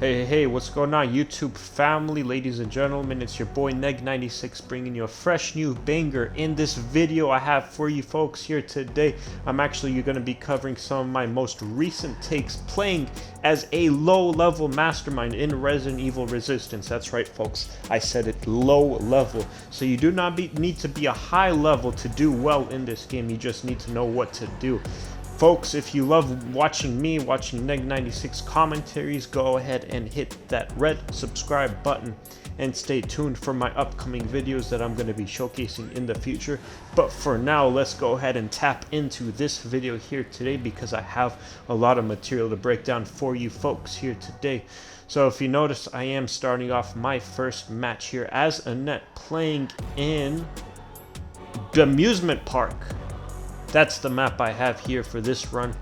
Hey, what's going on, YouTube family, ladies and gentlemen? It's your boy Neg96 bringing you a fresh new banger. In this video I have for you folks here today, I'm actually going to be covering some of my most recent takes playing as a low-level mastermind in Resident Evil Resistance. That's right, folks, I said it, low level. So you do not need to be a high level to do well in this game. You just need to know what to do. Folks, if you love watching me, watching Neg96 commentaries, go ahead and hit that red subscribe button and stay tuned for my upcoming videos that I'm going to be showcasing in the future. But for now, let's go ahead and tap into this video here today because I have a lot of material to break down for you folks here today. So if you notice, I am starting off my first match here as Annette, playing in the amusement park. That's the map I have here for this run,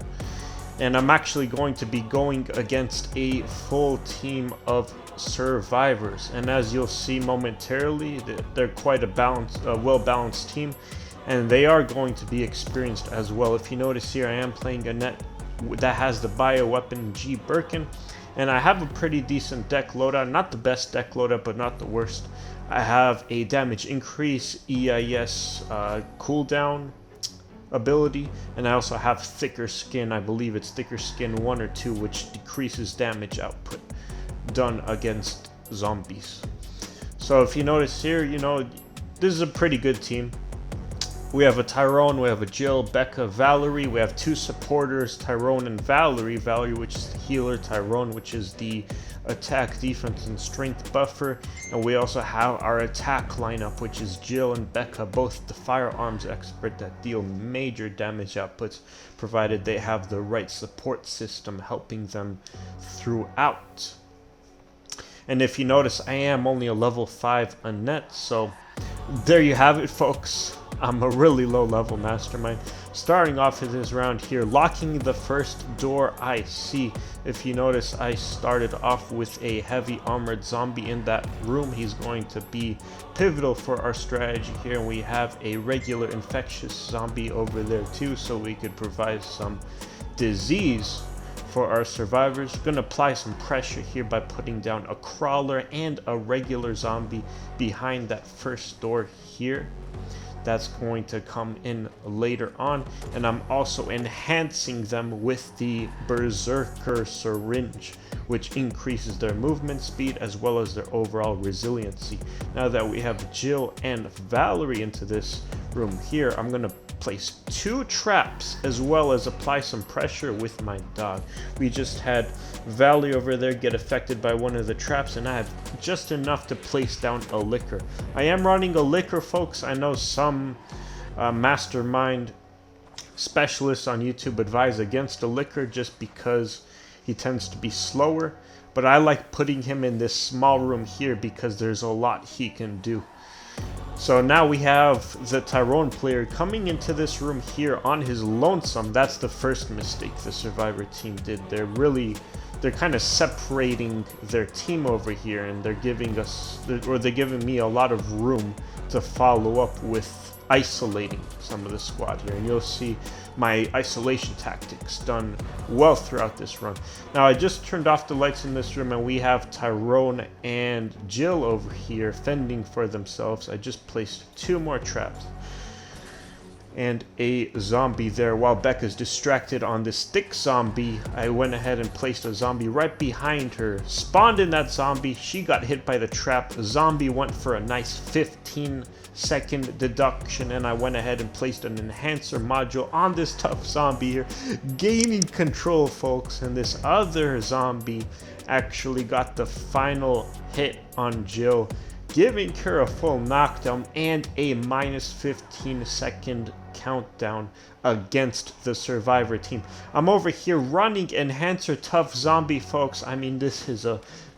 and I'm actually going to be going against a full team of survivors, and as you'll see momentarily, they're quite a well-balanced team, and they are going to be experienced as well. If you notice here, I am playing Annette that has the bioweapon G-Birkin, and I have a pretty decent deck loadout, not the best deck loadout, but not the worst. I have a damage increase, EIS cooldown ability, and I also have thicker skin. I believe it's thicker skin 1 or 2, which decreases damage output done against zombies. So if you notice here, you know, this is a pretty good team. We have a Tyrant, we have a Jill, Becca, Valerie. We have two supporters, Tyrant and Valerie. Valerie, which is the healer, Tyrant, which is the attack, defense, and strength buffer. And we also have our attack lineup, which is Jill and Becca, both the firearms expert that deal major damage outputs, provided they have the right support system helping them throughout. And if you notice, I am only a level 5 Annette, so there you have it, folks. I'm a really low level mastermind. Starting off in this round here, locking the first door I see. If you notice, I started off with a heavy armored zombie in that room. He's going to be pivotal for our strategy here. And we have a regular infectious zombie over there too, so we could provide some disease for our survivors. Gonna apply some pressure here by putting down a crawler and a regular zombie behind that first door here. That's going to come in later on, and I'm also enhancing them with the Berserker Syringe, which increases their movement speed as well as their overall resiliency. Now that we have Jill and Valerie into this room here, I'm going to place 2 traps as well as apply some pressure with my dog. We just had Valerie over there get affected by one of the traps, and I have just enough to place down a liquor. I am running a liquor, folks. I know some mastermind specialists on YouTube advise against a liquor just because he tends to be slower, but I like putting him in this small room here because there's a lot he can do. So now we have the Tyrant player coming into this room here on his lonesome. That's the first mistake the survivor team did. They're kind of separating their team over here, and they're giving me a lot of room to follow up with isolating some of the squad here, and you'll see my isolation tactics done well throughout this run. Now I just turned off the lights in this room, and we have Tyrone and Jill over here fending for themselves. I just placed 2 more traps and a zombie there. While Becca's distracted on this thick zombie, I went ahead and placed a zombie right behind her, spawned in that zombie. She got hit by the trap. The zombie went for a nice 15-second deduction, and I went ahead and placed an enhancer module on this tough zombie here, gaining control, folks. And this other zombie actually got the final hit on Jill, giving her a full knockdown and a minus 15-second countdown against the survivor team. I'm over here running enhancer tough zombie, folks. I mean, this is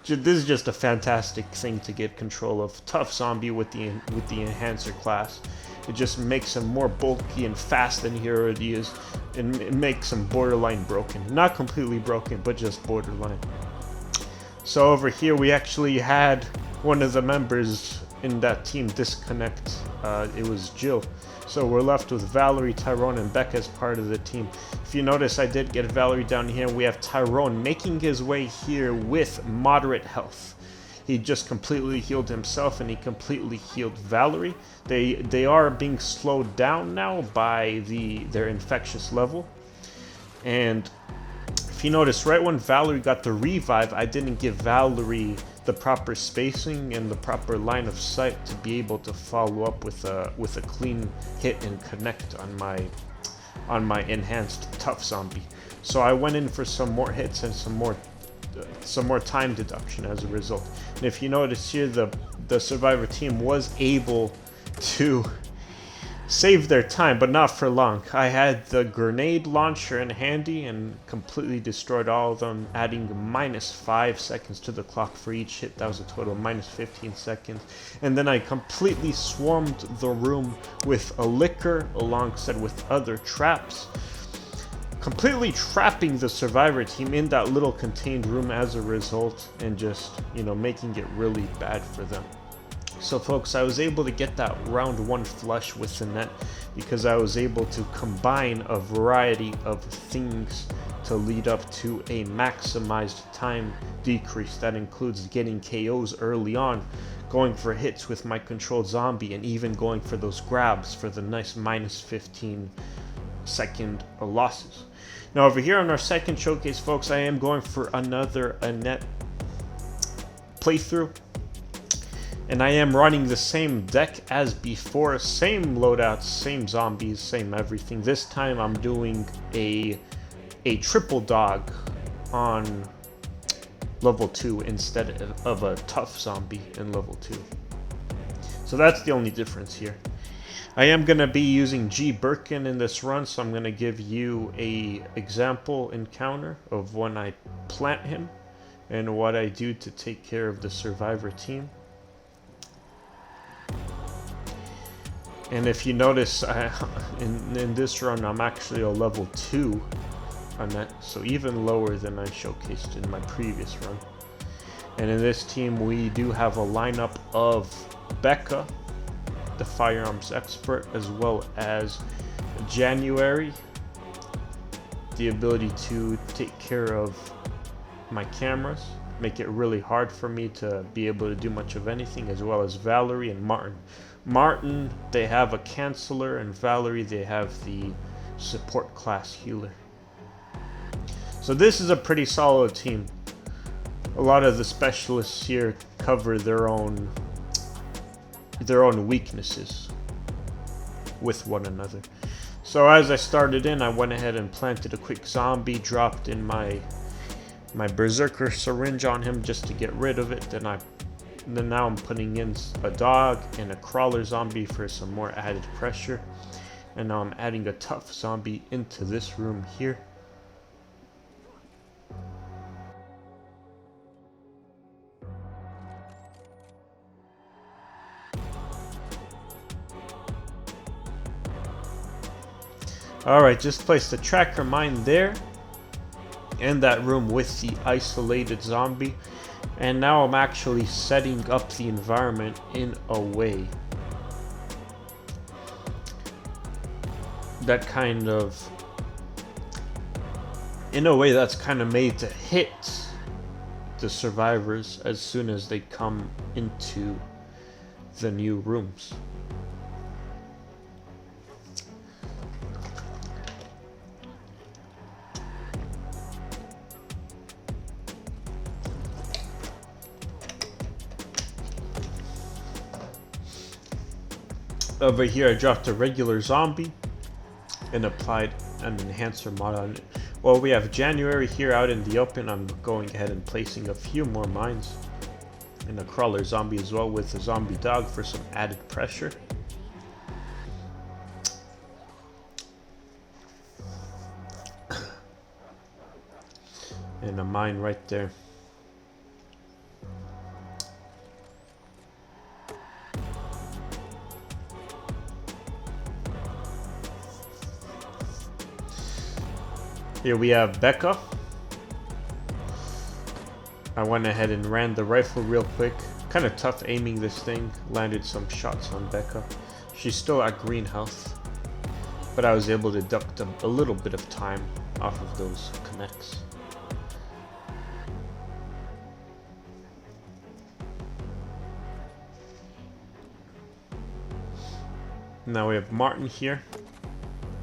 just a fantastic thing to get control of. Tough zombie with the enhancer class. It just makes him more bulky and fast than he already is, and it makes him borderline broken. Not completely broken, but just borderline. So over here we actually had one of the members in that team disconnect. It was Jill. So we're left with Valerie, Tyrone, and Becca as part of the team. If you notice, I did get Valerie down here. We have Tyrone making his way here with moderate health. He just completely healed himself, and he completely healed Valerie. They are being slowed down now by their infectious level. And if you notice, right when Valerie got the revive, I didn't give Valerie the proper spacing and the proper line of sight to be able to follow up with a clean hit and connect on my enhanced tough zombie. So I went in for some more hits and some more time deduction as a result. And if you notice here, the survivor team was able to save their time, but not for long. I had the grenade launcher in handy and completely destroyed all of them, adding -5 seconds to the clock for each hit. That was a total of -15 seconds. And then I completely swarmed the room with a liquor alongside with other traps, completely trapping the survivor team in that little contained room as a result, and just, you know, making it really bad for them. So folks, I was able to get that round 1 flush with Annette because I was able to combine a variety of things to lead up to a maximized time decrease. That includes getting KOs early on, going for hits with my controlled zombie, and even going for those grabs for the nice -15 second losses. Now over here on our second showcase, folks, I am going for another Annette playthrough. And I am running the same deck as before, same loadouts, same zombies, same everything. This time I'm doing a triple dog on level 2 instead of a tough zombie in level 2. So that's the only difference here. I am going to be using G-Birkin in this run, so I'm going to give you a example encounter of when I plant him and what I do to take care of the survivor team. And if you notice, in this run, I'm actually a level 2 on that, so even lower than I showcased in my previous run. And in this team, we do have a lineup of Becca, the firearms expert, as well as January, the ability to take care of my cameras, make it really hard for me to be able to do much of anything, as well as Valerie and Martin. Martin, they have a canceller, and Valerie, they have the support class healer. So this is a pretty solid team. A lot of the specialists here cover their own weaknesses with one another. So as I started in, I went ahead and planted a quick zombie, dropped in my berserker syringe on him just to get rid of it. Then now I'm putting in a dog and a crawler zombie for some more added pressure. And now I'm adding a tough zombie into this room here. Alright, just placed a tracker mine there in that room with the isolated zombie. And now I'm actually setting up the environment in a way that's kind of made to hit the survivors as soon as they come into the new rooms. Over here I dropped a regular zombie and applied an enhancer mod on it. While we have January here out in the open, I'm going ahead and placing a few more mines and a crawler zombie as well with a zombie dog for some added pressure. And a mine right there. Here we have Becca. I went ahead and ran the rifle real quick Kind of tough aiming this thing. Landed some shots on Becca. She's still at green health, but I was able to deduct a little bit of time off of those connects. Now we have Martin here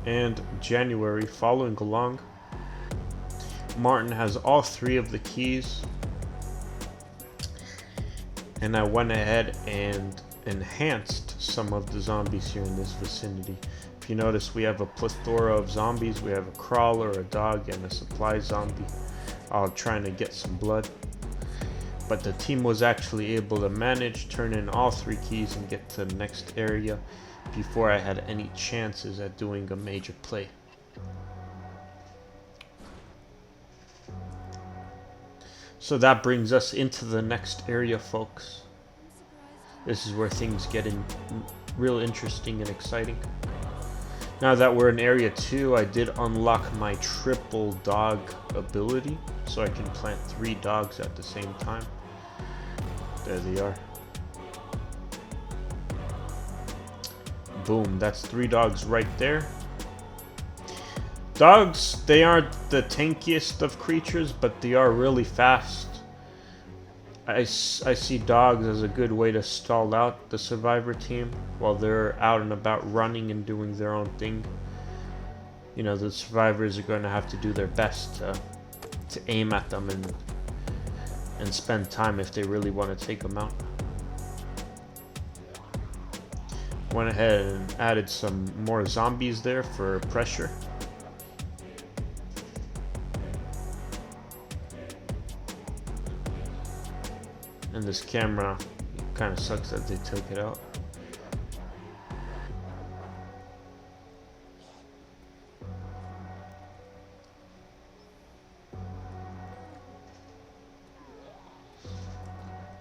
and January following along. Martin has all 3 of the keys, and I went ahead and enhanced some of the zombies here in this vicinity. If you notice, we have a plethora of zombies. We have a crawler, a dog, and a supply zombie all trying to get some blood. But the team was actually able to manage, turn in all 3 keys and get to the next area before I had any chances at doing a major play. So that brings us into the next area, folks. This is where things get real interesting and exciting. Now that we're in area 2, I did unlock my triple dog ability, so I can plant 3 dogs at the same time. There they are. Boom, that's 3 dogs right there. Dogs, they aren't the tankiest of creatures, but they are really fast. I see dogs as a good way to stall out the survivor team while they're out and about running and doing their own thing. You know, the survivors are going to have to do their best to aim at them and spend time if they really want to take them out. Went ahead and added some more zombies there for pressure. And this camera kind of sucks that they took it out.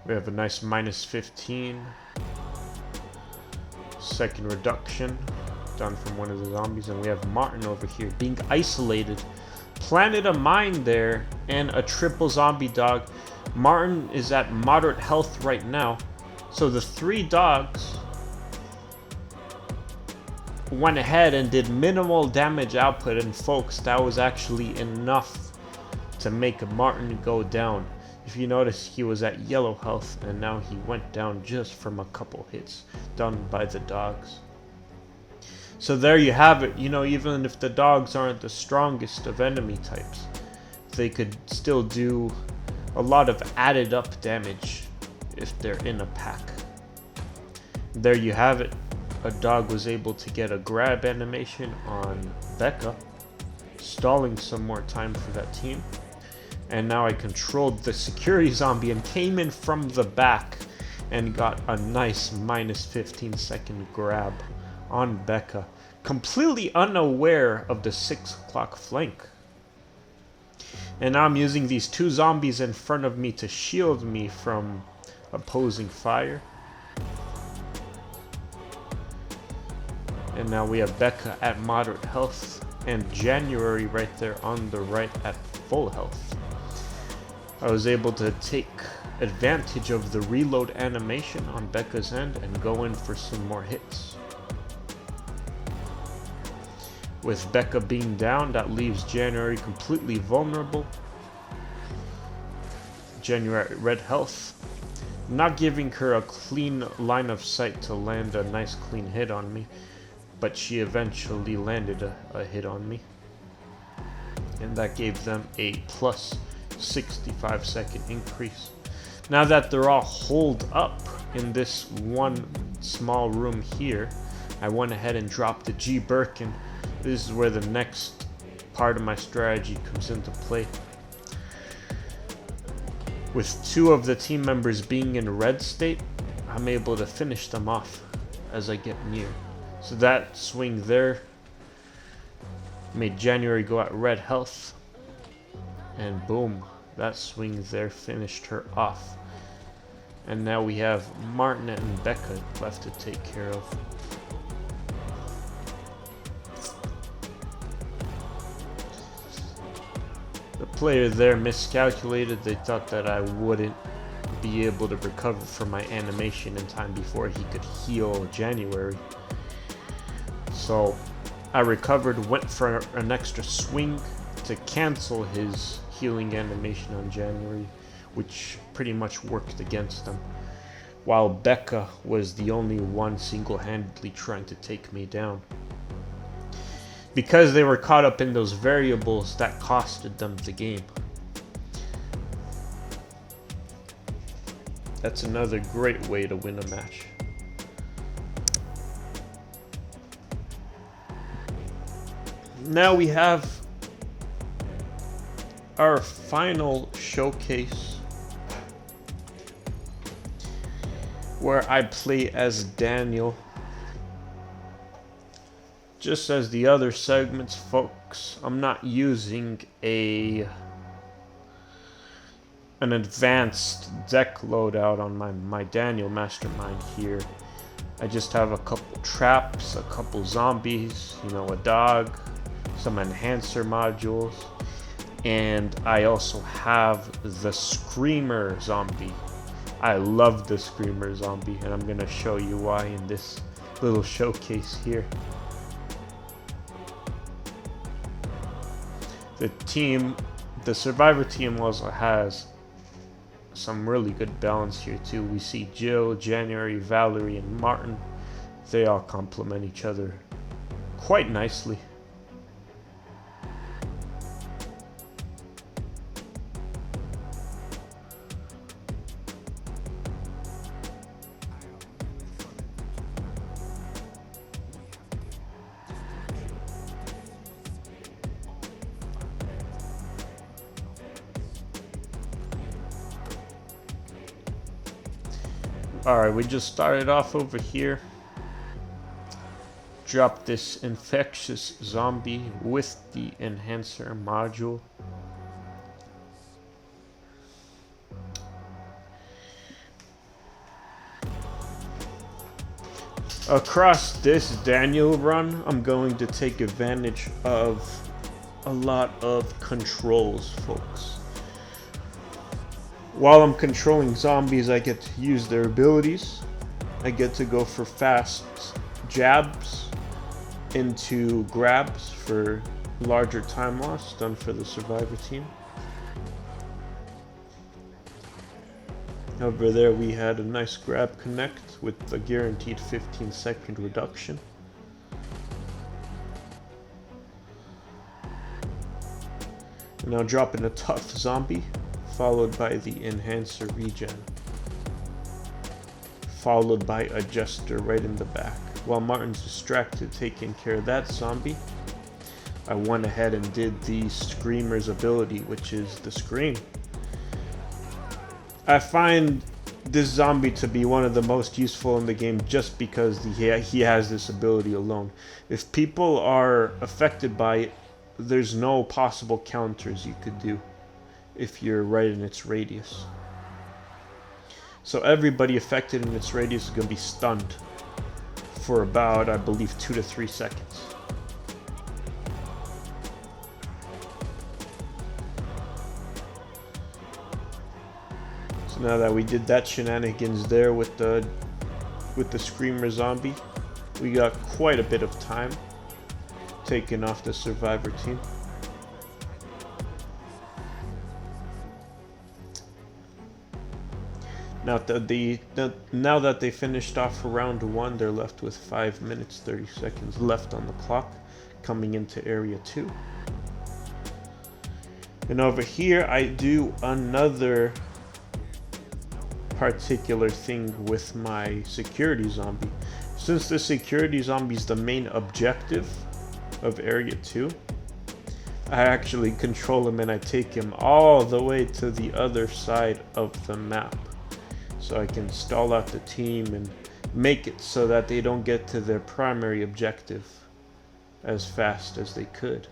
We have a nice -15. Second reduction done from one of the zombies, and we have Martin over here being isolated. Planted a mine there and a triple zombie dog. Martin is at moderate health right now, so the 3 dogs went ahead and did minimal damage output, and folks, that was actually enough to make Martin go down. If you notice, he was at yellow health, and now he went down just from a couple hits done by the dogs. So there you have it. You know, even if the dogs aren't the strongest of enemy types, they could still do a lot of added up damage if they're in a pack. There you have it. A dog was able to get a grab animation on Becca, stalling some more time for that team. And now I controlled the security zombie and came in from the back and got a nice -15-second grab on Becca, completely unaware of the 6 o'clock flank. And now I'm using these 2 zombies in front of me to shield me from opposing fire. And now we have Becca at moderate health and January right there on the right at full health. I was able to take advantage of the reload animation on Becca's end and go in for some more hits. With Becca being down, that leaves January completely vulnerable. January at red health, not giving her a clean line of sight to land a nice clean hit on me, but she eventually landed a hit on me. And that gave them a plus 65-second increase. Now that they're all holed up in this one small room here, I went ahead and dropped the G-Birkin. This is where the next part of my strategy comes into play. With 2 of the team members being in red state, I'm able to finish them off as I get near. So that swing there made January go at red health. And boom, that swing there finished her off. And now we have Martin and Becca left to take care of. The player there miscalculated. They thought that I wouldn't be able to recover from my animation in time before he could heal January. So I recovered, went for an extra swing to cancel his healing animation on January, which pretty much worked against him, while Becca was the only one single-handedly trying to take me down. Because they were caught up in those variables, that costed them the game. That's another great way to win a match. Now we have our final showcase, where I play as Danial. Just as the other segments, folks, I'm not using an advanced deck loadout on my Danial Mastermind here. I just have a couple traps, a couple zombies, you know, a dog, some enhancer modules, and I also have the Screamer zombie. I love the Screamer zombie, and I'm gonna show you why in this little showcase here. The Survivor team also has some really good balance here too. We see Jill, January, Valerie, and Martin. They all complement each other quite nicely. Alright, we just started off over here. Dropped this infectious zombie with the enhancer module. Across this Danial run, I'm going to take advantage of a lot of controls, folks. While I'm controlling zombies, I get to use their abilities. I get to go for fast jabs into grabs for larger time loss, done for the Survivor team. Over there we had a nice grab connect with a guaranteed 15-second reduction. And now dropping a tough zombie, followed by the enhancer regen, followed by a jester right in the back. While Martin's distracted taking care of that zombie, I went ahead and did the Screamer's ability, which is the Scream. I find this zombie to be one of the most useful in the game just because he has this ability alone. If people are affected by it, there's no possible counters you could do if you're right in its radius. So everybody affected in its radius is going to be stunned for about, I believe, 2 to 3 seconds. So now that we did that shenanigans there with the Screamer zombie, we got quite a bit of time taken off the Survivor team. Now that they finished off round 1, they're left with 5 minutes 30 seconds left on the clock, coming into area 2. And over here I do another particular thing with my security zombie. Since the security zombie is the main objective of area 2, I actually control him and I take him all the way to the other side of the map, so I can stall out the team and make it so that they don't get to their primary objective as fast as they could.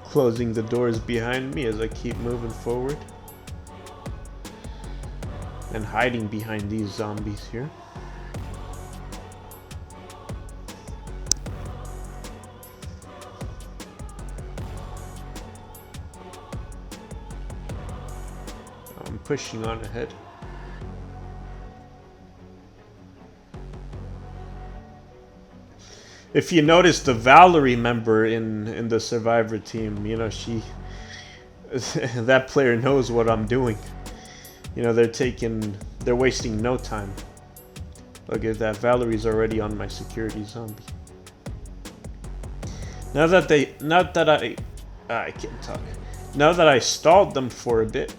Closing the doors behind me as I keep moving forward and hiding behind these zombies here. I'm pushing on ahead. If you notice, the Valerie member in the Survivor team, you know, she that player knows what I'm doing. You know, they're wasting no time. Look at that, Valerie's already on my security zombie. Now that I can't talk. Now that I stalled them for a bit,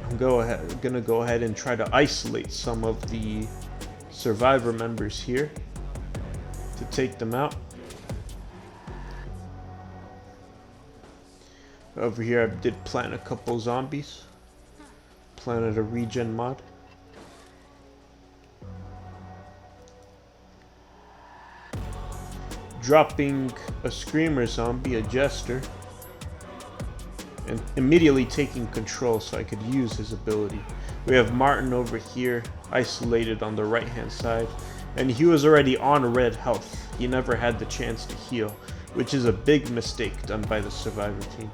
I'm gonna go ahead and try to isolate some of the Survivor members here to take them out. Over here I did plant a couple zombies. Planted a regen mod. Dropping a screamer zombie, a jester, and immediately taking control so I could use his ability. We have Martin over here, isolated on the right hand side, and he was already on red health. He never had the chance to heal, which is a big mistake done by the Survivor team.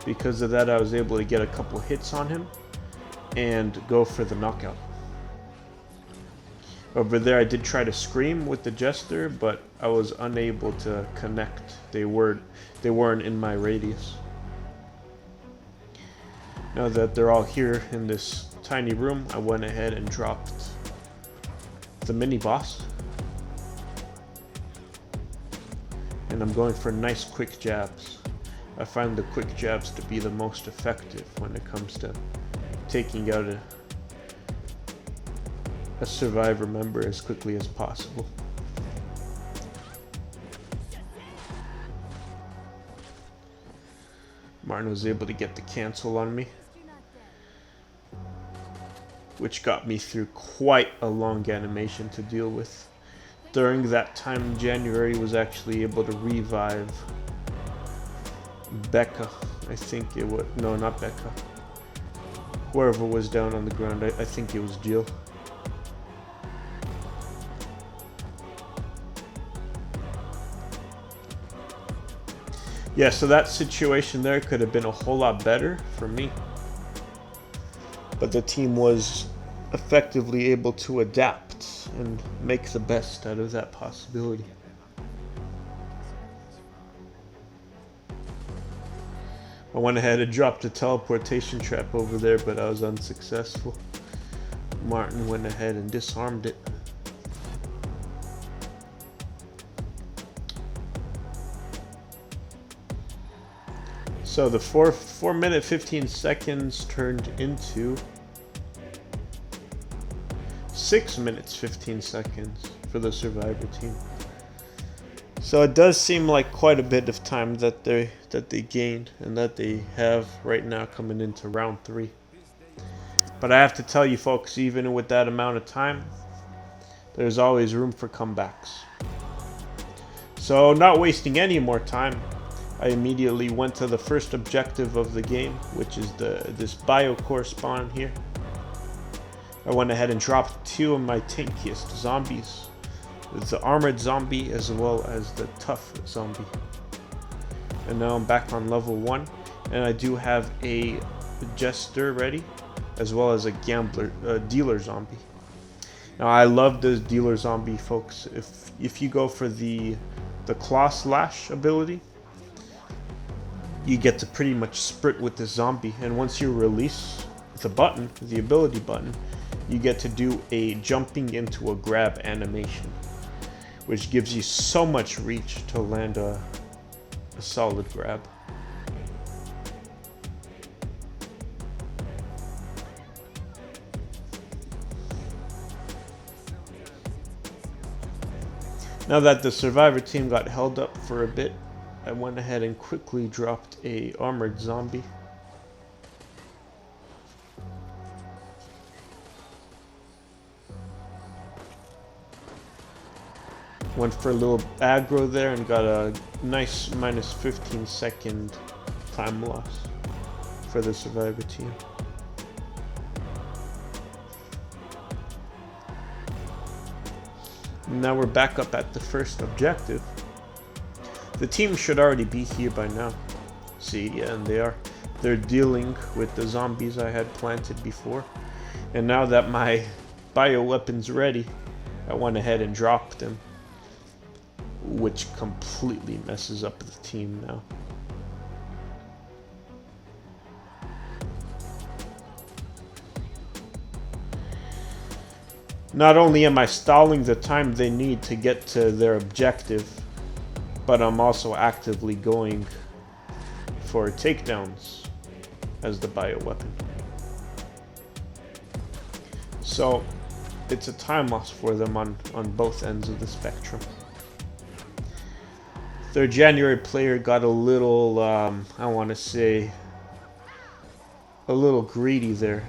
Because of that, I was able to get a couple hits on him and go for the knockout. Over there I did try to scream with the jester, but I was unable to connect. They weren't in my radius. Now that they're all here in this tiny room, I went ahead and dropped the mini boss. And I'm going for nice quick jabs. I find the quick jabs to be the most effective when it comes to taking out a Survivor member as quickly as possible. Martin was able to get the cancel on me, which got me through quite a long animation to deal with. During that time, January was actually able to revive Becca. I think it was, no, not Becca. Whoever was down on the ground, I think it was Jill. Yeah, so that situation there could have been a whole lot better for me. But the team was effectively able to adapt and make the best out of that possibility. I went ahead and dropped a teleportation trap over there, but I was unsuccessful. Martin went ahead and disarmed it. So the 4 minute 15 seconds turned into 6 minutes 15 seconds for the Survivor team. So it does seem like quite a bit of time that they gained and that they have right now coming into round 3. But I have to tell you folks, even with that amount of time, there's always room for comebacks. So not wasting any more time, I immediately went to the first objective of the game, which is this biocore spawn here. I went ahead and dropped 2 of my tankiest zombies, with the armored zombie as well as the tough zombie. And now I'm back on level 1, and I do have a jester ready, as well as a dealer zombie. Now I love this dealer zombie, folks. If you go for the claw slash ability, you get to pretty much sprint with the zombie, and once you release the button, the ability button, you get to do a jumping into a grab animation, which gives you so much reach to land a solid grab. Now that the Survivor team got held up for a bit, I went ahead and quickly dropped a armored zombie. Went for a little aggro there and got a nice minus 15 second time loss for the Survivor team. Now we're back up at the first objective. The team should already be here by now. See, yeah, and they are. they're dealing with the zombies I had planted before. And now that my bioweapon's ready, I went ahead and dropped them, which completely messes up the team now. Not only am I stalling the time they need to get to their objective, but I'm also actively going for takedowns as the bioweapon. So it's a time loss for them on both ends of the spectrum. Their January player got a little, I want to say, a little greedy there,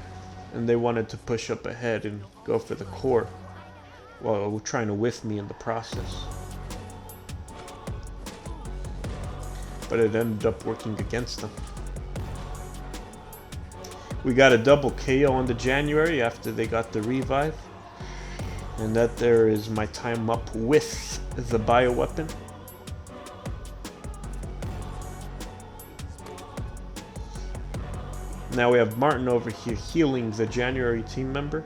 and they wanted to push up ahead and go for the core while trying to whiff me in the process. But it ended up working against them. We got a double KO on the January after they got the revive. And that there is my time up with the bioweapon. Now we have Martin over here healing the January team member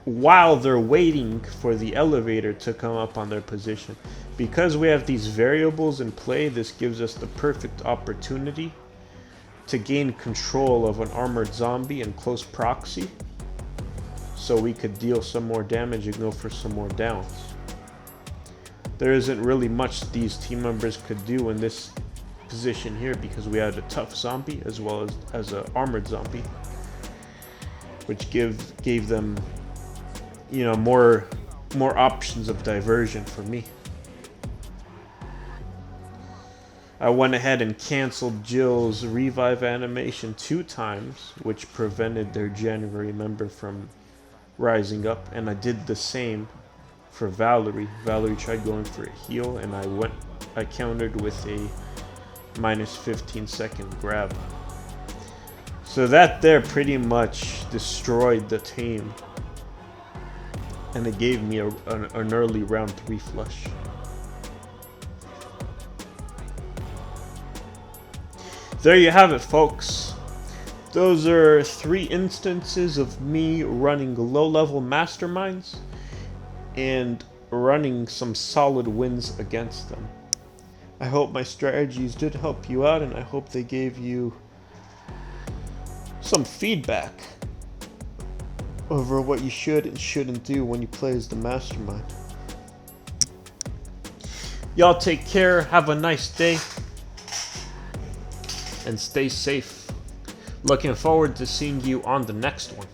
while they're waiting for the elevator to come up on their position. Because we have these variables in play, this gives us the perfect opportunity to gain control of an armored zombie in close proxy, so we could deal some more damage and go for some more downs. There isn't really much these team members could do in this position here because we had a tough zombie as well as an armored zombie, which gave them, you know, more options of diversion for me. I went ahead and canceled Jill's revive animation 2 times, which prevented their January member from rising up, and I did the same for Valerie. Valerie tried going for a heal, and I countered with a minus 15-second grab. So that there pretty much destroyed the team, and it gave me an early round 3 flush. There you have it, folks. Those are 3 instances of me running low-level masterminds and running some solid wins against them. I hope my strategies did help you out, and I hope they gave you some feedback over what you should and shouldn't do when you play as the mastermind. Y'all take care, have a nice day, and stay safe. Looking forward to seeing you on the next one.